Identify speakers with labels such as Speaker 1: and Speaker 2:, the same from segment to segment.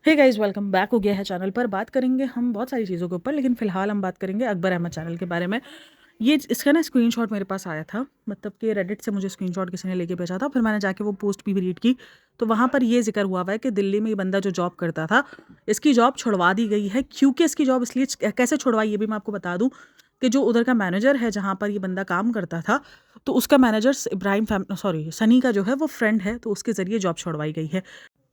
Speaker 1: Hey guys, welcome back हो गया है चैनल पर। बात करेंगे हम बहुत सारी चीज़ों के ऊपर, लेकिन फ़िलहाल हम बात करेंगे अकबर अहमद चैनल के बारे में। ये इसका ना स्क्रीनशॉट मेरे पास आया था, मतलब कि रेडिट से मुझे स्क्रीनशॉट किसी ने लेके भेजा था। फिर मैंने जाके वो पोस्ट भी रीड की, तो वहाँ पर ये ज़िक्र हुआ है कि दिल्ली में ये बंदा जो जॉब करता था, इसकी जॉब छुड़वा दी गई है। क्योंकि इसकी जॉब इसलिए कैसे छुड़वाई ये भी मैं आपको बता दूँ कि जो उधर का मैनेजर है जहाँ पर ये बंदा काम करता था, तो उसका मैनेजर सनी का जो है वो फ्रेंड है, तो उसके ज़रिए जॉब छुड़वाई गई है।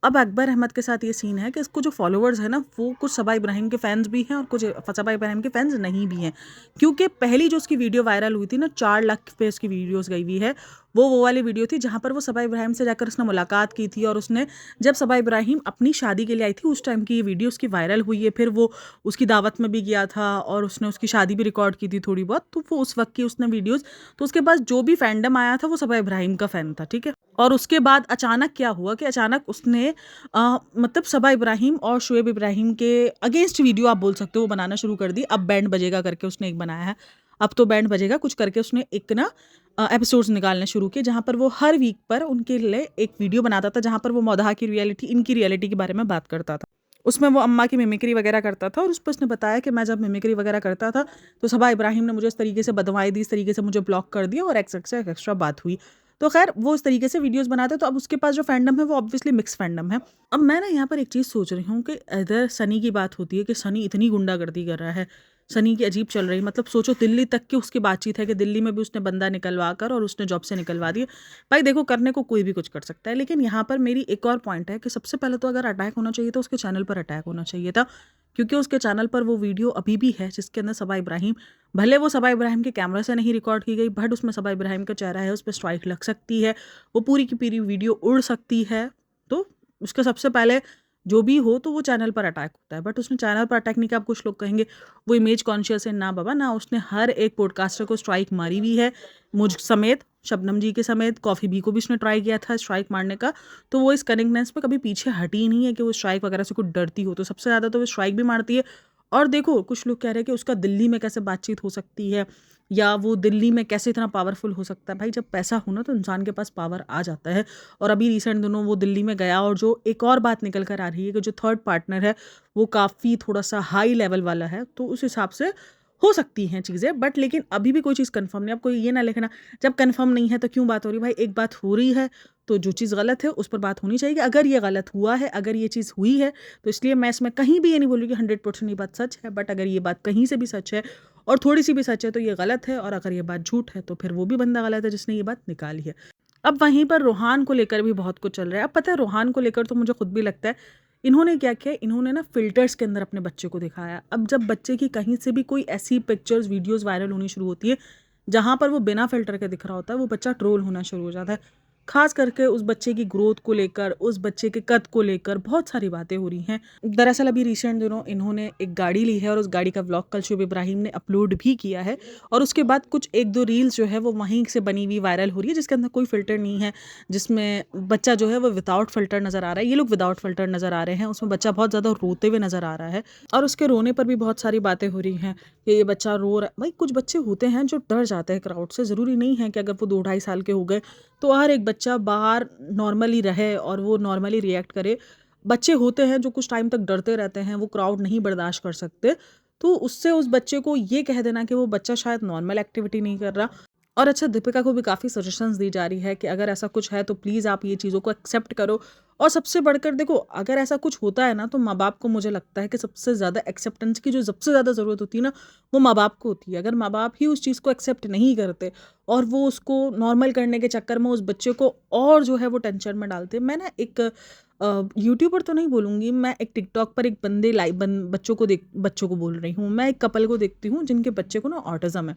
Speaker 1: अब अकबर अहमद के साथ ये सीन है कि इसको जो फॉलोअर्स है ना, वो कुछ सबा इब्राहिम के फैंस भी हैं और कुछ सबा इब्राहिम के फैंस नहीं भी हैं। क्योंकि पहली जो उसकी वीडियो वायरल हुई थी ना, 4 लाख पे उसकी वीडियोस गई हुई है। वो वाली वीडियो थी जहाँ पर वो सबा इब्राहिम से जाकर उसने मुलाकात की थी, और उसने जब सबा इब्राहिम अपनी शादी के लिए आई थी उस टाइम की ये वीडियो उसकी वायरल हुई है। फिर वो उसकी दावत में भी गया था और उसने उसकी शादी भी रिकॉर्ड की थी थोड़ी बहुत, तो वो उस वक्त की उसने वीडियोज़। तो उसके पास जो भी फैंडम आया था वो सबा इब्राहिम का फ़ैन था, ठीक है। और उसके बाद अचानक क्या हुआ कि अचानक उसने मतलब सबा इब्राहिम और शुएब इब्राहिम के अगेंस्ट वीडियो आप बोल सकते हो वो बनाना शुरू कर दी। अब बैंड बजेगा करके उसने एक बनाया है, अब तो बैंड बजेगा कुछ करके उसने एक ना एपिसोड्स निकालने शुरू किए, जहाँ पर वो हर वीक पर उनके लिए एक वीडियो बनाता था, जहाँ पर वो मौदहा की रियलिटी, इनकी रियलिटी के बारे में बात करता था। उसमें वो अम्मा की मिमिक्री वगैरह करता था, और उस पर उसने बताया कि मैं जब मिमिक्री वगैरह करता था तो सबा इब्राहिम ने मुझे इस तरीके से बदवाई दी, इस तरीके से मुझे ब्लॉक कर दिया और एक्स्ट्रा बात हुई। तो खैर वो इस तरीके से वीडियोस बनाते हैं, तो अब उसके पास जो फैंडम है वो ऑब्वियसली मिक्स फैंडम है। अब मैं ना यहाँ पर एक चीज़ सोच रही हूँ कि इधर सनी की बात होती है कि सनी इतनी गुंडागर्दी कर रहा है, सनी की अजीब चल रही, मतलब सोचो दिल्ली तक की उसकी बातचीत है कि दिल्ली में भी उसने बंदा निकलवा कर और उसने जॉब से निकलवा दिया। भाई देखो, करने को कोई भी कुछ कर सकता है, लेकिन यहाँ पर मेरी एक और पॉइंट है कि सबसे पहले तो अगर अटैक होना चाहिए तो उसके चैनल पर अटैक होना चाहिए था। क्योंकि उसके चैनल पर वो वीडियो अभी भी है जिसके अंदर सबा इब्राहिम, भले वो सबा इब्राहिम के कैमरा से नहीं रिकॉर्ड की गई, बट उसमें सबा इब्राहिम का चेहरा है, उस पर स्ट्राइक लग सकती है, वो पूरी की पूरी वीडियो उड़ सकती है। तो उसका सबसे पहले जो भी हो तो वो चैनल पर अटैक होता है, बट उसने चैनल पर अटैक नहीं किया। आप कुछ लोग कहेंगे वो इमेज कॉन्शियस है, ना बाबा ना, उसने हर एक पॉडकास्टर को स्ट्राइक मारी हुई है, मुझ समेत, शबनम जी के समेत, कॉफ़ी बी को भी उसने ट्राई किया था स्ट्राइक मारने का। तो वो इस कनिंगनेस में कभी पीछे हटी ही नहीं है कि वो स्ट्राइक वगैरह से कुछ डरती हो, तो सबसे ज़्यादा तो वो स्ट्राइक भी मारती है। और देखो, कुछ लोग कह रहे हैं कि उसका दिल्ली में कैसे बातचीत हो सकती है, या वो दिल्ली में कैसे इतना पावरफुल हो सकता है। भाई जब पैसा हो ना तो इंसान के पास पावर आ जाता है। और अभी रिसेंट दिनों वो दिल्ली में गया, और जो एक और बात निकल कर आ रही है कि जो थर्ड पार्टनर है वो काफ़ी थोड़ा सा हाई लेवल वाला है, तो उस हिसाब से हो सकती हैं चीज़ें, बट लेकिन अभी भी कोई चीज़ कंफर्म नहीं। अब कोई ये ना लिखना, जब कंफर्म नहीं है तो क्यों बात हो रही है। भाई एक बात हो रही है तो जो चीज़ गलत है उस पर बात होनी चाहिए। अगर ये गलत हुआ है, अगर ये चीज़ हुई है, तो इसलिए मैं इसमें कहीं भी ये नहीं बोलूँगी 100% ये बात सच है, बट अगर ये बात कहीं से भी सच है और थोड़ी सी भी सच है तो ये गलत है, और अगर ये बात झूठ है तो फिर वो भी बंदा गलत है जिसने ये बात निकाली है। अब वहीं पर रोहान को लेकर भी बहुत कुछ चल रहा है। अब पता है रोहान को लेकर तो मुझे खुद भी लगता है, इन्होंने क्या किया, इन्होंने ना फ़िल्टर्स के अंदर अपने बच्चे को दिखाया। अब जब बच्चे की कहीं से भी कोई ऐसी पिक्चर्स, वीडियोज़ वायरल होनी शुरू होती है, जहाँ पर वो बिना फ़िल्टर के दिख रहा होता है, वो बच्चा ट्रोल होना शुरू हो जाता है। ख़ास करके उस बच्चे की ग्रोथ को लेकर, उस बच्चे के कद को लेकर बहुत सारी बातें हो रही हैं। दरअसल अभी रिसेंट दिनों इन्होंने एक गाड़ी ली है, और उस गाड़ी का व्लॉग कल शुभ इब्राहिम ने अपलोड भी किया है। और उसके बाद कुछ 1-2 रील्स जो है वो वहीं से बनी हुई वायरल हो रही है, जिसके अंदर कोई फ़िल्टर नहीं है, जिसमें बच्चा जो है वो विदाउट फ़िल्टर नज़र आ रहा है। ये लोग विदाउट फ़िल्टर नज़र आ रहे हैं, उसमें बच्चा बहुत ज़्यादा रोते हुए नज़र आ रहा है, और उसके रोने पर भी बहुत सारी बातें हो रही हैं कि ये बच्चा रो रहा है। भाई कुछ बच्चे होते हैं जो डर जाते हैं क्राउड से, ज़रूरी नहीं है कि अगर वो 2 ढाई साल के हो गए तो हर एक बच्चा बाहर नॉर्मली रहे और वो नॉर्मली रिएक्ट करे। बच्चे होते हैं जो कुछ टाइम तक डरते रहते हैं, वो क्राउड नहीं बर्दाश्त कर सकते, तो उससे उस बच्चे को ये कह देना कि वो बच्चा शायद नॉर्मल एक्टिविटी नहीं कर रहा। और अच्छा, दीपिका को भी काफ़ी सजेशंस दी जा रही है कि अगर ऐसा कुछ है तो प्लीज़ आप ये चीज़ों को एक्सेप्ट करो। और सबसे बढ़कर देखो, अगर ऐसा कुछ होता है ना तो माँ बाप को, मुझे लगता है कि सबसे ज़्यादा एक्सेप्टेंस की जो सबसे ज़्यादा ज़रूरत होती है ना, वो माँ बाप को होती है। अगर माँ बाप ही उस चीज़ को एक्सेप्ट नहीं करते और वो उसको नॉर्मल करने के चक्कर में उस बच्चे को और जो है वो टेंशन में डालते हैं। मैं ना एक यूट्यूबर तो नहीं बोलूँगी, मैं एक टिकटॉक पर एक बंदे बच्चों को बोल रही हूँ, मैं एक कपल को देखती हूँ जिनके बच्चे को ना ऑटिज़्म है।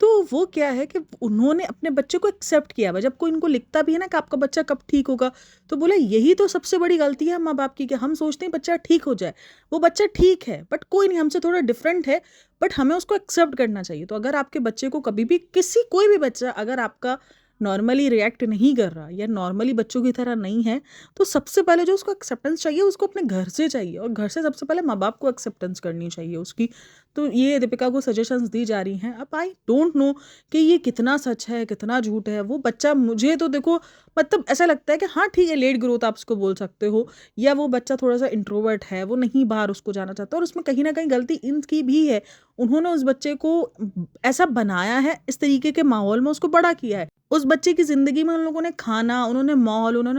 Speaker 1: तो वो क्या है कि उन्होंने अपने बच्चे को एक्सेप्ट किया हुआ है। जब कोई इनको लिखता भी है ना कि आपका बच्चा कब ठीक होगा, तो बोला यही तो सबसे बड़ी गलती है माँ बाप की, कि हम सोचते हैं बच्चा ठीक हो जाए। वो बच्चा ठीक है बट कोई नहीं, हमसे थोड़ा डिफरेंट है, बट हमें उसको एक्सेप्ट करना चाहिए। तो अगर आपके बच्चे को कभी भी, किसी कोई भी बच्चा अगर आपका नॉर्मली रिएक्ट नहीं कर रहा या नॉर्मली बच्चों की तरह नहीं है, तो सबसे पहले जो उसको एक्सेप्टेंस चाहिए उसको अपने घर से चाहिए, और घर से सबसे पहले माँ बाप को एक्सेप्टेंस करनी चाहिए उसकी। तो ये दीपिका को सजेशंस दी जा रही हैं। अब आई डोंट नो कि ये कितना सच है कितना झूठ है। वो बच्चा, मुझे तो देखो मतलब ऐसा लगता है कि हाँ ठीक है, लेट ग्रोथ आप उसको बोल सकते हो, या वो बच्चा थोड़ा सा इंट्रोवर्ट है, वो नहीं बाहर उसको जाना चाहता, और उसमें कहीं ना कहीं गलती इनकी भी है। उन्होंने उस बच्चे को ऐसा बनाया है, इस तरीके के माहौल में उसको बड़ा किया है। उस बच्चे की ज़िंदगी में उन लोगों ने खाना, उन्होंने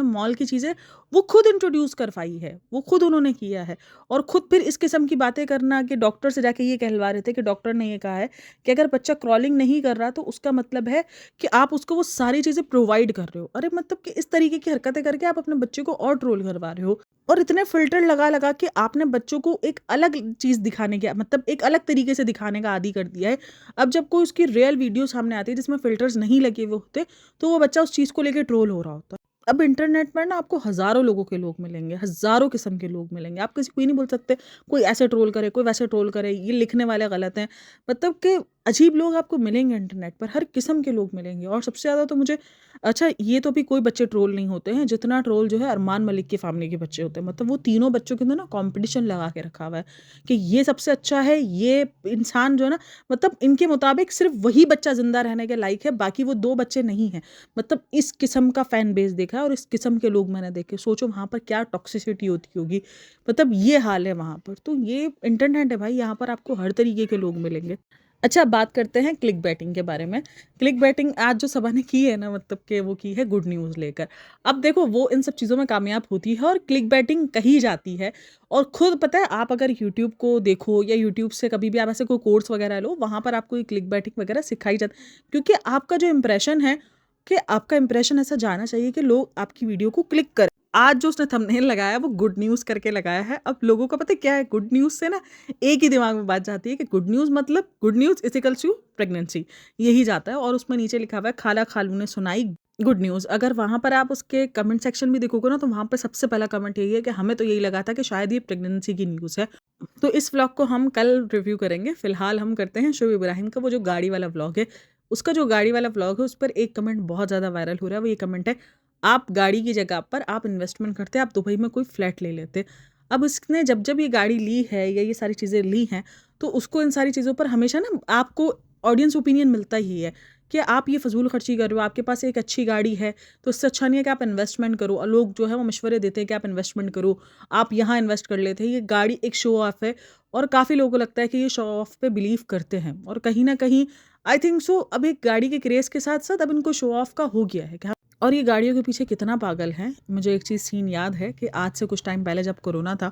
Speaker 1: मॉल की चीज़ें वो खुद इंट्रोड्यूस करवाई है, वो खुद उन्होंने किया है। और खुद फिर इस किस्म की बातें करना कि डॉक्टर से जाके ये कहलवा रहे थे कि डॉक्टर ने ये कहा है कि अगर बच्चा क्रॉलिंग नहीं कर रहा तो उसका मतलब है कि आप उसको वो सारी चीज़ें प्रोवाइड कर रहे हो। अरे मतलब कि इस तरीके की हरकतें करके आप अपने बच्चे को और ट्रोल करवा रहे हो, और इतने फ़िल्टर लगा-लगा के आपने बच्चों को एक अलग चीज़ दिखाने का मतलब एक अलग तरीके से दिखाने का आदी कर दिया है। अब जब कोई उसकी रियल वीडियो सामने आती है जिसमें फ़िल्टर्स नहीं लगे हुए होते, तो वो बच्चा उस चीज़ को लेके ट्रोल हो रहा होता है। अब इंटरनेट पर ना आपको हज़ारों लोगों के लोग मिलेंगे, हज़ारों किस्म के लोग मिलेंगे। आप किसी को ये नहीं बोल सकते, कोई ऐसे ट्रोल करे, कोई वैसे ट्रोल करे, ये लिखने वाले गलत हैं। मतलब कि अजीब लोग आपको मिलेंगे इंटरनेट पर, हर किस्म के लोग मिलेंगे। और सबसे ज़्यादा तो मुझे, अच्छा ये तो अभी कोई बच्चे ट्रोल नहीं होते हैं, जितना ट्रोल जो है अरमान मलिक की फैमिली के बच्चे होते हैं। मतलब वो तीनों बच्चों के अंदर ना कॉम्पिटिशन लगा के रखा हुआ है कि ये सबसे अच्छा है, ये इंसान जो है ना, मतलब इनके मुताबिक सिर्फ वही बच्चा ज़िंदा रहने के लायक है, बाकी वो 2 बच्चे नहीं हैं। मतलब इस किस्म का फ़ैन बेस देखा है और इस किस्म के लोग मैंने देखे। सोचो वहाँ पर क्या टॉक्सिसिटी होती होगी। मतलब ये हाल है वहाँ पर। तो ये इंटरनेट है भाई, यहाँ पर आपको हर तरीके के लोग मिलेंगे। अच्छा, अब बात करते हैं क्लिक बैटिंग के बारे में। क्लिक बैटिंग आज जो सभा ने की है ना, मतलब कि वो की है गुड न्यूज़ लेकर। अब देखो वो इन सब चीज़ों में कामयाब होती है और क्लिक बैटिंग कही जाती है। और खुद पता है, आप अगर यूट्यूब को देखो या यूट्यूब से कभी भी आप ऐसे कोई कोर्स वगैरह लो, वहाँ पर आपको ये क्लिक बैटिंग वगैरह सिखाई जाती है। क्योंकि आपका जो इंप्रेशन है, कि आपका इंप्रेशन ऐसा जाना चाहिए कि लोग आपकी वीडियो को क्लिक करें। आज जो उसने थंबनेल लगाया वो गुड न्यूज़ करके लगाया है। अब लोगों का पता है क्या है, गुड न्यूज़ से ना एक ही दिमाग में बात जाती है कि गुड न्यूज़ मतलब good news is equals to pregnancy, यही जाता है। और उसमें नीचे लिखा हुआ है खाला खालू ने सुनाई गुड न्यूज़। अगर वहाँ पर आप उसके कमेंट सेक्शन भी देखोगे ना, तो वहाँ पे सबसे पहला कमेंट यही है कि हमें तो यही लगा था कि शायद ये प्रेगनेंसी की न्यूज़ है। तो इस व्लॉग को हम कल रिव्यू करेंगे। फिलहाल हम करते हैं शुभ इब्राहिम का वो जो गाड़ी वाला व्लॉग है, उसका जो गाड़ी वाला व्लॉग है उस पर एक कमेंट बहुत ज़्यादा वायरल हो रहा है। वो ये कमेंट है, आप गाड़ी की जगह पर आप इन्वेस्टमेंट करते, आप दुबई में कोई फ्लैट ले लेते। अब इसने जब जब ये गाड़ी ली है या ये सारी चीज़ें ली हैं, तो उसको इन सारी चीज़ों पर हमेशा ना आपको ऑडियंस ओपिनियन मिलता ही है कि आप ये फजूल खर्ची कर रहे हो, आपके पास एक अच्छी गाड़ी है तो इससे अच्छा नहीं है कि आप इन्वेस्टमेंट करो। और लोग जो है वो मशवरे देते हैं कि आप इन्वेस्टमेंट करो, आप यहाँ इन्वेस्ट कर लेते हैं। ये गाड़ी एक शो ऑफ है, और काफ़ी लोगों को लगता है कि ये शो ऑफ पे बिलीव करते हैं, और कहीं ना कहीं आई थिंक सो अब एक गाड़ी के क्रेज़ के साथ साथ अब इनको शो ऑफ का हो गया है। और ये गाड़ियों के पीछे कितना पागल है। मुझे एक चीज़ सीन याद है कि आज से कुछ टाइम पहले जब कोरोना था,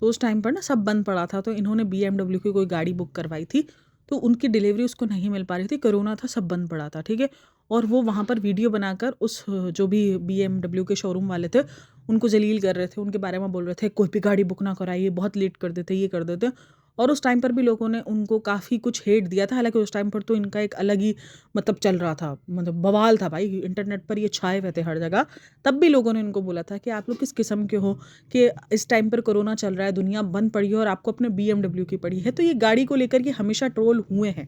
Speaker 1: तो उस टाइम पर ना सब बंद पड़ा था, तो इन्होंने BMW की कोई गाड़ी बुक करवाई थी, तो उनकी डिलीवरी उसको नहीं मिल पा रही थी, कोरोना था, सब बंद पड़ा था, ठीक है। और वो वहाँ पर वीडियो बनाकर उस जो भी BMW के शोरूम वाले थे उनको जलील कर रहे थे, उनके बारे में बोल रहे थे कोई भी गाड़ी बुक ना कराइए, बहुत लेट कर देते, ये कर देते। और उस टाइम पर भी लोगों ने उनको काफ़ी कुछ हेट दिया था। हालांकि उस टाइम पर तो इनका एक अलग ही मतलब चल रहा था, मतलब बवाल था भाई, इंटरनेट पर ये छाए हुए थे हर जगह। तब भी लोगों ने इनको बोला था कि आप लोग किस किस्म के हो कि इस टाइम पर कोरोना चल रहा है, दुनिया बंद पड़ी है और आपको अपने BMW की पड़ी है। तो ये गाड़ी को लेकर के हमेशा ट्रोल हुए हैं।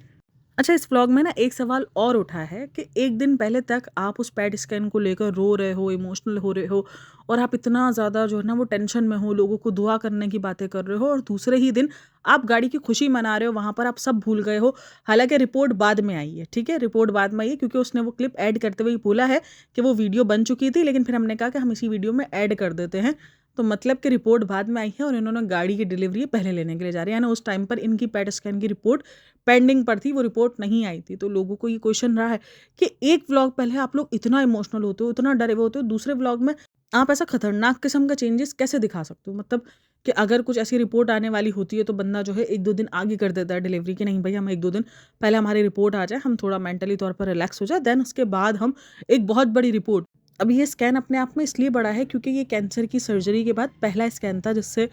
Speaker 1: अच्छा, इस व्लॉग में ना एक सवाल और उठा है कि एक दिन पहले तक आप उस पैट स्कैन को लेकर रो रहे हो, इमोशनल हो रहे हो, और आप इतना ज़्यादा जो है ना वो टेंशन में हो, लोगों को दुआ करने की बातें कर रहे हो, और दूसरे ही दिन आप गाड़ी की खुशी मना रहे हो, वहाँ पर आप सब भूल गए हो। हालांकि रिपोर्ट बाद में आई है, ठीक है, रिपोर्ट बाद में आई है, क्योंकि उसने वो क्लिप ऐड करते हुए बोला है कि वो वीडियो बन चुकी थी, लेकिन फिर हमने कहा कि हम इसी वीडियो में ऐड कर देते हैं। तो मतलब कि रिपोर्ट बाद में आई है और इन्होंने गाड़ी की डिलीवरी पहले लेने के लिए जा रहे हैं, यानी उस टाइम पर इनकी पैट स्कैन की रिपोर्ट पेंडिंग पर थी, वो रिपोर्ट नहीं आई थी। तो लोगों को ये क्वेश्चन रहा है कि एक व्लॉग पहले आप लोग इतना इमोशनल होते हो, इतना डरे हुए होते हो, दूसरे व्लॉग में आप ऐसा खतरनाक किस्म का चेंजेस कैसे दिखा सकते हो। मतलब कि अगर कुछ ऐसी रिपोर्ट आने वाली होती है तो बंदा जो है 1-2 दिन आगे कर देता है डिलीवरी की, नहीं भाई हम 1-2 दिन पहले हमारी रिपोर्ट आ जाए, हम थोड़ा मेंटली तौर पर रिलैक्स हो जाए, देन उसके बाद हम एक बहुत बड़ी रिपोर्ट। अब ये स्कैन अपने आप में इसलिए बड़ा है क्योंकि ये कैंसर की सर्जरी के बाद पहला स्कैन था जिससे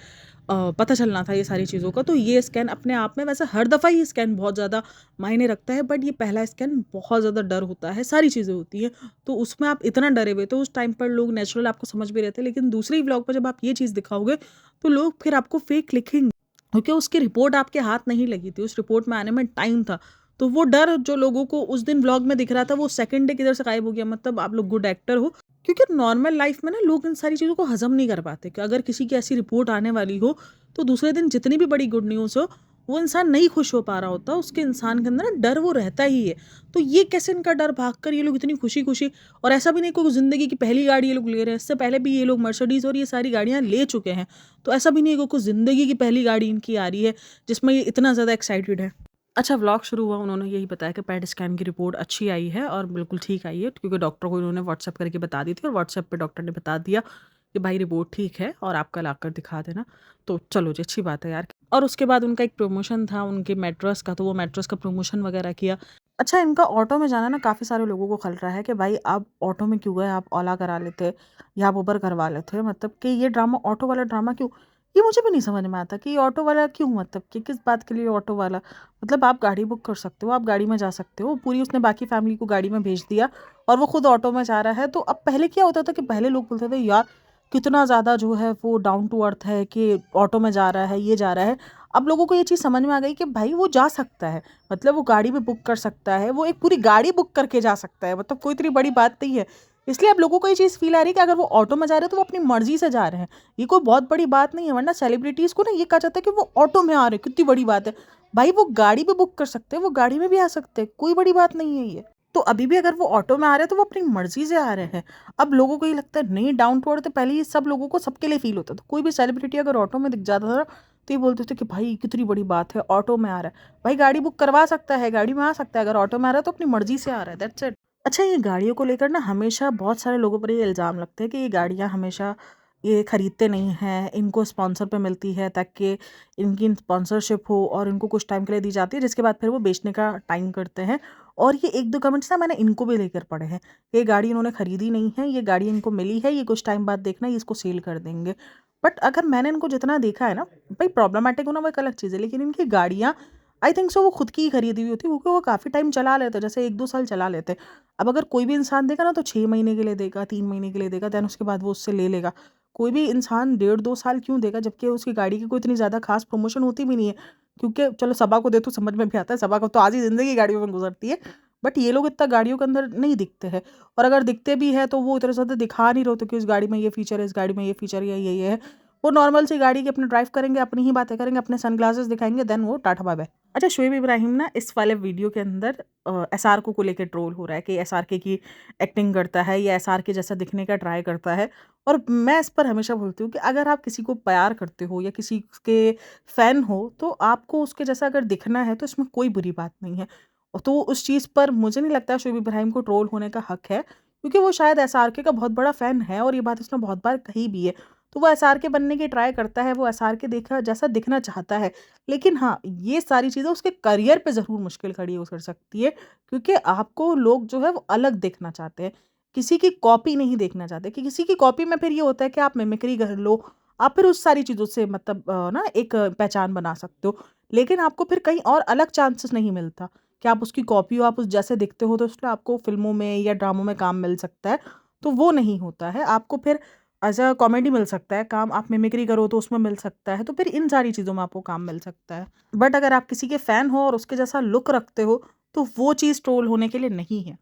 Speaker 1: पता चलना था ये सारी चीज़ों का। तो ये स्कैन अपने आप में, वैसे हर दफ़ा ये स्कैन बहुत ज़्यादा मायने रखता है, बट ये पहला स्कैन बहुत ज़्यादा डर होता है, सारी चीज़ें होती हैं, तो उसमें आप इतना डरे हुए, तो उस टाइम पर लोग नेचुरल आपको समझ भी रहे थे। लेकिन दूसरी व्लॉग पर जब आप ये चीज़ दिखाओगे तो लोग फिर आपको फेक लिखेंगे, क्योंकि उसकी रिपोर्ट आपके हाथ नहीं लगी थी, उस रिपोर्ट में आने में टाइम था। तो वो डर जो लोगों को उस दिन व्लॉग में दिख रहा था, वो सेकंड डे किधर से गायब हो गया। मतलब आप लोग गुड एक्टर हो, क्योंकि नॉर्मल लाइफ में ना लोग इन सारी चीज़ों को हज़म नहीं कर पाते कि अगर किसी की ऐसी रिपोर्ट आने वाली हो, तो दूसरे दिन जितनी भी बड़ी गुड न्यूज़ हो, वो इंसान नहीं खुश हो पा रहा होता, उसके इंसान के अंदर ना डर वो रहता ही है। तो ये कैसे इनका डर भागकर ये लोग इतनी खुशी-खुशी, और ऐसा भी नहीं कोई ज़िंदगी की पहली गाड़ी ये लोग ले रहे हैं, इससे पहले भी ये लोग मर्सिडीज़ और ये सारी गाड़ियाँ ले चुके हैं। तो ऐसा भी नहीं है कि कोई ज़िंदगी की पहली गाड़ी इनकी आ रही है, जिसमें ये इतना ज़्यादा एक्साइटेड है। अच्छा, व्लॉग शुरू हुआ, उन्होंने यही बताया कि पेट स्कैन की रिपोर्ट अच्छी आई है और बिल्कुल ठीक आई है, क्योंकि डॉक्टर को इन्होंने व्हाट्सएप करके बता दी थी और व्हाट्सएप पे डॉक्टर ने बता दिया कि भाई रिपोर्ट ठीक है और आप कल आकर दिखा देना। तो चलो जी, अच्छी बात है यार। और उसके बाद उनका एक प्रमोशन था उनके मैट्रेस का, तो वो मैट्रेस का प्रमोशन वगैरह किया। अच्छा, इनका ऑटो में जाना ना काफ़ी सारे लोगों को खल रहा है कि भाई आप ऑटो में क्यों गए, आप ओला करा लेते या आप उबर करवा लेते। मतलब कि ये ड्रामा, ऑटो वाला ड्रामा क्यों, ये मुझे भी नहीं समझ में आता कि ये ऑटो वाला क्यों, मतलब कि किस बात के लिए ऑटो वाला। मतलब आप गाड़ी बुक कर सकते हो, आप गाड़ी में जा सकते हो, पूरी उसने बाकी फैमिली को गाड़ी में भेज दिया और वो खुद ऑटो में जा रहा है। तो अब पहले क्या होता था कि पहले लोग बोलते थे यार कितना ज़्यादा जो है वो डाउन टू अर्थ है कि ऑटो में जा रहा है, ये जा रहा है। अब लोगों को ये चीज़ समझ में आ गई कि भाई वो जा सकता है, मतलब वो गाड़ी भी बुक कर सकता है, वो एक पूरी गाड़ी बुक करके जा सकता है, मतलब कोई इतनी बड़ी बात नहीं है। इसलिए अब लोगों को ये चीज़ फ़ील आ रही है कि अगर वो ऑटो में जा रहे हैं तो वो अपनी मर्ज़ी से जा रहे हैं। ये कोई बहुत बड़ी बात नहीं है, वरना सेलिब्रिटीज़ को ना ये कहा जाता है कि वो ऑटो में आ रहे हैं, कितनी बड़ी बात है। भाई वो गाड़ी भी बुक कर सकते हैं, वो गाड़ी में भी आ सकते हैं, कोई बड़ी बात नहीं है ये। तो अभी भी अगर वो ऑटो में आ रहे हैं तो वो अपनी मर्ज़ी से आ रहे हैं। अब लोगों को ये लगता है नहीं, डाउन टू अर्थ है, पहले ये सब लोगों को सबके लिए फ़ील होता था। कोई भी सेलिब्रिटी अगर ऑटो में दिख जाता था ना, तो ये बोलते थे कि भाई कितनी बड़ी बात है, ऑटो में आ रहा है। भाई गाड़ी बुक करवा सकता है, गाड़ी में आ सकता है, अगर ऑटो में आ रहा है तो अपनी मर्ज़ी से आ रहा है, दैट्स इट। अच्छा, ये गाड़ियों को लेकर ना हमेशा बहुत सारे लोगों पर ये इल्ज़ाम लगते हैं कि ये गाड़ियाँ हमेशा ये खरीदते नहीं हैं, इनको स्पॉन्सर पे मिलती है ताकि इनकी स्पॉन्सरशिप हो और इनको कुछ टाइम के लिए दी जाती है, जिसके बाद फिर वो बेचने का टाइम करते हैं। और ये 1-2 कमेंट्स ना मैंने इनको भी लेकर पढ़े हैं। ये गाड़ी इन्होंने खरीदी नहीं है, ये गाड़ी इनको मिली है, ये कुछ टाइम बाद देखना ये इसको सेल कर देंगे। बट अगर मैंने इनको जितना देखा है ना, भाई प्रॉब्लमैटिक होना वो एक अलग चीज़ है, लेकिन इनकी गाड़ियाँ आई थिंक सो वो खुद की ही खरीदी हुई होती है, क्योंकि वो काफ़ी टाइम चला लेते हैं, जैसे 1-2 साल चला लेते हैं। अब अगर कोई भी इंसान देगा ना तो 6 महीने के लिए देगा, 3 महीने के लिए देगा, देन उसके बाद वो उससे ले लेगा। कोई भी इंसान 1.5-2 साल क्यों देगा, जबकि उसकी गाड़ी की कोई इतनी ज़्यादा ख़ास प्रमोशन होती भी नहीं है। क्योंकि चलो सबा को दे तो समझ में भी आता है, सबा को तो आधी ज़िंदगी गाड़ियों में गुज़रती है। बट ये लोग इतना गाड़ियों के अंदर नहीं दिखते हैं, और अगर दिखते भी हैं तो वो इतने ज़्यादा दिखा नहीं रहे होते कि इस गाड़ी में ये फ़ीचर है, इस गाड़ी में ये फ़ीचर है, ये है। वो नॉर्मल सी गाड़ी की अपनी ड्राइव करेंगे, अपनी ही बातें करेंगे, अपने सनग्लासेस दिखाएँगे, देन वो टाटा बाय बाय। अच्छा, शोएब इब्राहिम ना इस वाले वीडियो के अंदर एसआरके को लेके ट्रोल हो रहा है कि एसआरके की एक्टिंग करता है या एसआरके जैसा दिखने का ट्राई करता है। और मैं इस पर हमेशा बोलती हूँ कि अगर आप किसी को प्यार करते हो या किसी के फ़ैन हो, तो आपको उसके जैसा अगर दिखना है तो इसमें कोई बुरी बात नहीं है। तो उस चीज़ पर मुझे नहीं लगता शोएब इब्राहिम को ट्रोल होने का हक है, क्योंकि वो शायद एसआरके का बहुत बड़ा फ़ैन है और ये बात उसने बहुत बार कही भी है। तो वो एसआरके बनने की ट्राई करता है, वो एसआरके देखा जैसा दिखना चाहता है। लेकिन हाँ, ये सारी चीज़ें उसके करियर पे ज़रूर मुश्किल खड़ी हो कर सकती है, क्योंकि आपको लोग जो है वो अलग देखना चाहते हैं। किसी की कॉपी नहीं देखना चाहते, कि किसी की कॉपी में फिर ये होता है कि आप मिमिक्री कर लो, आप फिर उस सारी चीज़ों से मतलब ना एक पहचान बना सकते हो। लेकिन आपको फिर कहीं और अलग चांसेस नहीं मिलता कि आप उसकी कॉपी हो, आप उस जैसे दिखते हो तो इसलिए आपको फ़िल्मों में या ड्रामों में काम मिल सकता है, तो वो नहीं होता है। आपको फिर एज़ अ कॉमेडी मिल सकता है काम, आप मिमिक्री करो तो उसमें मिल सकता है, तो फिर इन सारी चीज़ों में आपको काम मिल सकता है। बट अगर आप किसी के फ़ैन हो और उसके जैसा लुक रखते हो, तो वो चीज़ ट्रोल होने के लिए नहीं है।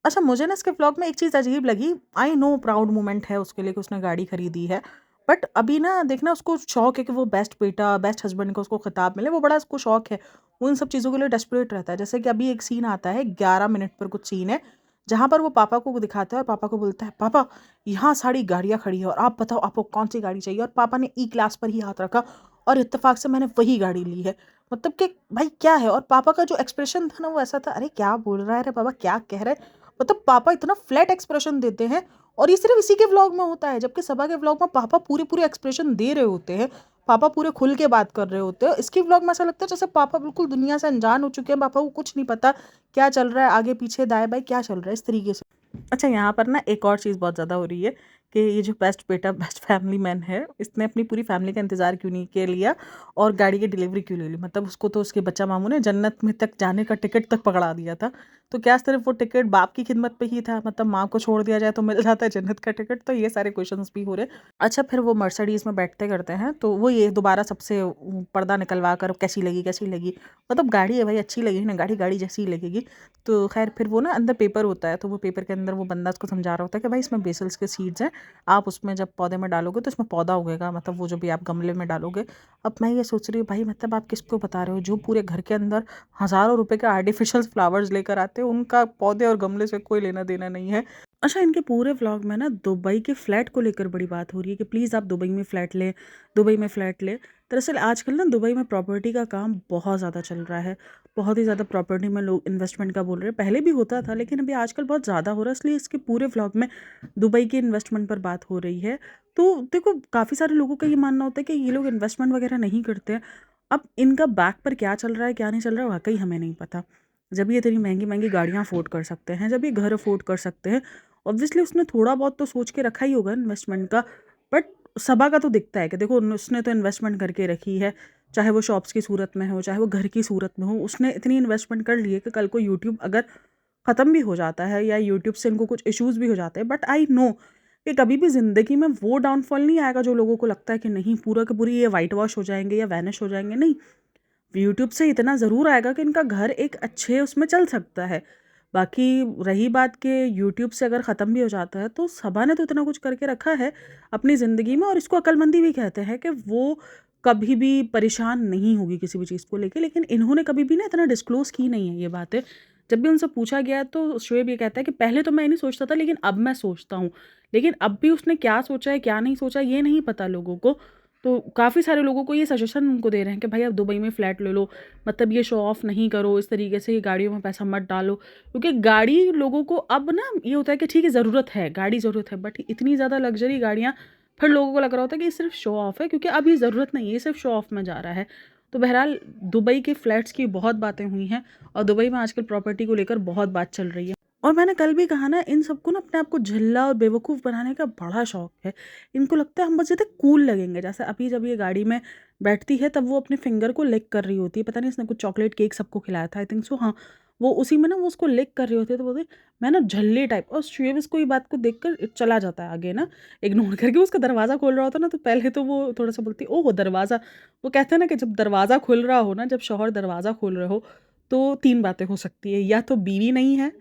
Speaker 1: अच्छा, मुझे ना इसके व्लॉग में एक चीज़ अजीब लगी। आई नो प्राउड मोमेंट है उसके लिए कि उसने गाड़ी खरीदी है। बट अभी ना देखना उसको शौक है कि वो बेस्ट बेटा, बेस्ट हस्बैंड का उसको खिताब मिले, वो बड़ा उसको शौक है। वो इन सब चीज़ों के लिए डेस्परेट रहता है। जैसे कि अभी एक सीन आता है, 11 मिनट पर कुछ सीन है, जहाँ पर वो पापा को दिखाता है और पापा को बोलता है, "पापा, यहाँ सारी गाड़ियाँ खड़ी हैं और आप बताओ आपको कौन-सी गाड़ी चाहिए?" और पापा ने ई क्लास पर ही हाथ रखा और इत्तेफ़ाक से मैंने वही गाड़ी ली है। मतलब कि भाई क्या है? और पापा का जो एक्सप्रेशन था ना वो ऐसा था, "अरे क्या बोल रहा है रे बाबा, क्या कह रहा है?" मतलब पापा इतना फ्लैट एक्सप्रेशन देते हैं, और ये सिर्फ इसी के व्लॉग में होता है, जबकि सबा के व्लॉग में पापा पूरे-पूरे एक्सप्रेशन दे रहे होते हैं, पापा पूरे खुल के बात कर रहे होते हैं। इसके व्लॉग में ऐसा लगता है जैसे पापा बिल्कुल दुनिया से अनजान हो चुके हैं, पापा को कुछ नहीं पता क्या चल रहा है, आगे-पीछे, दाएँ-बाएँ क्या चल रहा है, इस तरीके से। अच्छा, यहाँ पर ना एक और चीज़ बहुत ज़्यादा हो रही है कि ये जो बेस्ट बेटा बेस्ट फैमिली मैन है, इसने अपनी पूरी फैमिली का इंतज़ार क्यों नहीं किया लिया और गाड़ी की डिलीवरी क्यों ले ली। मतलब उसको तो उसके बच्चा मामू ने जन्नत में तक जाने का टिकट तक पकड़ा दिया था। तो क्या सिर्फ वो टिकट बाप की खिदमत पे ही था, मतलब माँ को छोड़ दिया जाए तो मिल जाता है जन्नत का टिकट। तो ये सारे क्वेश्चंस भी हो रहे। अच्छा, फिर वो मर्सिडीज़ में बैठते करते हैं तो वो ये दोबारा सबसे पर्दा निकलवा कर कैसी लगी कैसी लगी, मतलब गाड़ी है भाई, अच्छी लगी ना, गाड़ी गाड़ी जैसी ही लगेगी। तो खैर फिर वो ना अंदर पेपर होता है, तो वो पेपर के अंदर वो बंदा उसको समझा रहा होता है कि भाई इसमें बेसल्स के सीड्स हैं, आप उसमें जब पौधे में डालोगे तो इसमें पौधा उगेगा, मतलब वो जो भी आप गमले में डालोगे। अब मैं ये सोच रही हूँ भाई, मतलब आप किसको बता रहे हो, जो पूरे घर के अंदर हज़ारों रुपए के आर्टिफिशियल फ्लावर्स लेकर आते हैं, उनका पौधे और गमले से कोई लेना देना नहीं है। अच्छा, इनके पूरे व्लॉग में ना दुबई के फ्लैट को लेकर बड़ी बात हो रही है कि प्लीज़ आप दुबई में फ़्लैट लें, दुबई में फ़्लैट लें। दरअसल आजकल ना दुबई में प्रॉपर्टी का काम बहुत ज़्यादा चल रहा है। बहुत ही ज़्यादा प्रॉपर्टी में लोग इन्वेस्टमेंट का बोल रहे हैं। पहले भी होता था लेकिन अभी आजकल बहुत ज़्यादा हो रहा है, इसलिए इसके पूरे व्लॉग में दुबई के इन्वेस्टमेंट पर बात हो रही है। तो देखो, काफ़ी सारे लोगों का ये मानना होता है कि ये लोग इन्वेस्टमेंट वगैरह नहीं करते हैं। अब इनका बैक पर क्या चल रहा है, क्या नहीं चल रहा है, वाक़ई हमें नहीं पता। जब ये इतनी महँगी-महँगी गाड़ियाँ अफ़ोर्ड कर सकते हैं, जब ये घर अफ़ोर्ड कर सकते हैं, ऑब्वियसली उसने थोड़ा बहुत तो सोच के रखा ही होगा इन्वेस्टमेंट का। बट सबा का तो दिखता है कि देखो उसने तो इन्वेस्टमेंट करके रखी है, चाहे वो शॉप्स की सूरत में हो, चाहे वो घर की सूरत में हो, उसने इतनी इन्वेस्टमेंट कर ली है कि कल को यूट्यूब अगर ख़त्म भी हो जाता है या यूट्यूब से इनको कुछ इश्यूज़ भी हो जाते हैं, बट आई नो कि कभी भी ज़िंदगी में वो डाउनफॉल नहीं आएगा जो लोगों को लगता है कि नहीं पूरा के पूरी ये वाइट वॉश हो जाएँगे या वैनिश हो जाएँगे, नहीं। यूट्यूब से इतना ज़रूर आएगा कि इनका घर एक अच्छे उसमें चल सकता है। बाकी रही बात कि यूट्यूब से अगर ख़त्म भी हो जाता है, तो सबा ने तो इतना कुछ करके रखा है अपनी ज़िंदगी में और इसको अक्लमंदी भी कहते हैं कि वो कभी भी परेशान नहीं होगी किसी भी चीज़ को लेके। लेकिन इन्होंने कभी भी ना इतना डिस्क्लोज़ की नहीं है ये बातें। जब भी उनसे पूछा गया तो शोएब ये कहता है कि पहले तो मैं नहीं सोचता था लेकिन अब मैं सोचता हूँ। लेकिन अब भी उसने क्या सोचा है, क्या नहीं सोचा, ये नहीं पता लोगों को। तो काफ़ी सारे लोगों को ये सजेशन उनको दे रहे हैं कि भाई आप दुबई में फ़्लैट ले लो, मतलब ये शो ऑफ़ नहीं करो, इस तरीके से ये गाड़ियों में पैसा मत डालो। क्योंकि गाड़ी लोगों को अब ना ये होता है कि ठीक है ज़रूरत है, गाड़ी ज़रूरत है, बट इतनी ज़्यादा लग्ज़री गाड़ियाँ फिर लोगों को लग रहा होता है कि ये सिर्फ़ शो ऑफ़ है, क्योंकि अब ये ज़रूरत नहीं है, ये सिर्फ़ शो ऑफ़ में जा रहा है। तो बहरहाल दुबई के फ्लैट्स की बहुत बातें हुई हैं और दुबई में आजकल प्रॉपर्टी को लेकर बहुत बात चल रही है। और मैंने कल भी कहा ना, इन सबको ना अपने आप को झल्ला और बेवकूफ़ बनाने का बड़ा शौक है। इनको लगता है हम बस ज़्यादा कूल लगेंगे। जैसे अभी जब ये गाड़ी में बैठती है तब वो अपने फिंगर को लिक कर रही होती है। पता नहीं इसने कुछ चॉकलेट केक सबको खिलाया था, आई थिंक सो, हाँ। वो उसी में ना वो उसको लिक कर रही होती है तो बोलती है मैं ना झल्ले टाइप, और शुएब इसको ये बात को देखकर चला जाता है आगे ना, इग्नोर करके। वो उसका दरवाज़ा खोल रहा होता है ना तो पहले तो वो थोड़ा-सा बोलती है ओह! दरवाज़ा। वो कहते हैं ना कि जब दरवाज़ा खुल रहा हो ना, जब शौहर दरवाज़ा खोल रहे हो, तो 3 बातें हो सकती है, या तो बीवी नहीं है,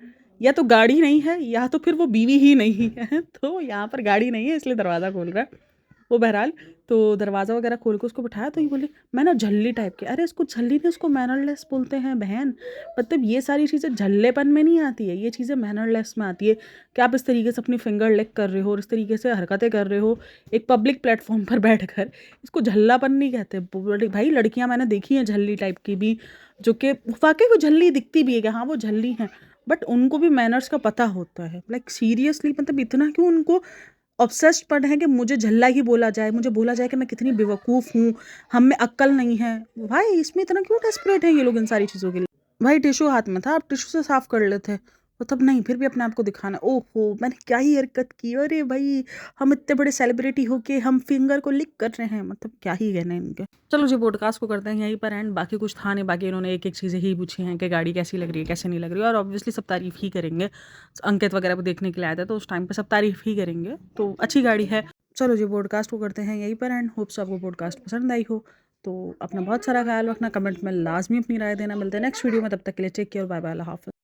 Speaker 1: या तो गाड़ी नहीं है, या तो फिर वो बीवी ही नहीं है। तो यहाँ पर गाड़ी नहीं है इसलिए दरवाज़ा खोल रहा है। वो बहरहाल तो दरवाज़ा वगैरह खोल के उसको बिठाया तो ये बोली मैं ना झल्ली टाइप की। अरे इसको झल्ली नहीं, उसको मैनरलेस बोलते हैं बहन। मतलब ये सारी चीज़ें झल्लेपन में नहीं आती है, ये चीज़ें मैनरलेस में आती है कि आप इस तरीके से अपनी फिंगर लिक कर रहे हो और इस तरीके से हरकतें कर रहे हो एक पब्लिक प्लेटफॉर्म पर बैठकर। इसको झल्लापन नहीं कहते। भाई लड़कियां मैंने देखी हैं झल्ली टाइप की भी, जो कि वाकई वो झल्ली दिखती भी है कि हाँ वो झल्ली हैं, बट उनको भी मैनर्स का पता होता है। लाइक सीरियसली, मतलब इतना क्यों उनको ऑब्सेस्ड पड़ हैं कि मुझे झल्ला ही बोला जाए, मुझे बोला जाए कि मैं कितनी बेवकूफ़ हूँ, हम में अक्ल नहीं है। भाई इसमें इतना क्यों डेस्परेट हैं ये लोग इन सारी चीज़ों के लिए? भाई टिश्यू हाथ में था, आप टिश्यू से साफ़ कर लेते। और तब नहीं, फिर भी अपने आप को दिखाना, ओहो! मैंने क्या ही हरकत की, अरे भाई हम इतने बड़े सेलिब्रिटी हो के हम फिंगर को लिक कर रहे हैं, मतलब क्या ही कहने इनके। चलो जी, पॉडकास्ट को करते हैं यहीं पर एंड। बाकी कुछ था नहीं, बाकी इन्होंने एक-एक चीज़ें ही पूछी हैं कि गाड़ी कैसी लग रही है, कैसे नहीं लग रही है, और ऑब्वियसली सब तारीफ़ ही करेंगे। अंकित वगैरह को देखने के लिए आए थे तो उस टाइम पे सब तारीफ़ ही करेंगे, तो अच्छी गाड़ी है। चलो जी, पॉडकास्ट को करते हैं यहीं पर एंड। होप्स आपको पॉडकास्ट पसंद आई हो। तो अपना बहुत सारा ख्याल रखना, कमेंट में लाज़मी अपनी राय देना। मिलते हैं नेक्स्ट वीडियो में, तब तक के लिए टेक केयर, बाय बाय, अल्लाह हाफ़िज़।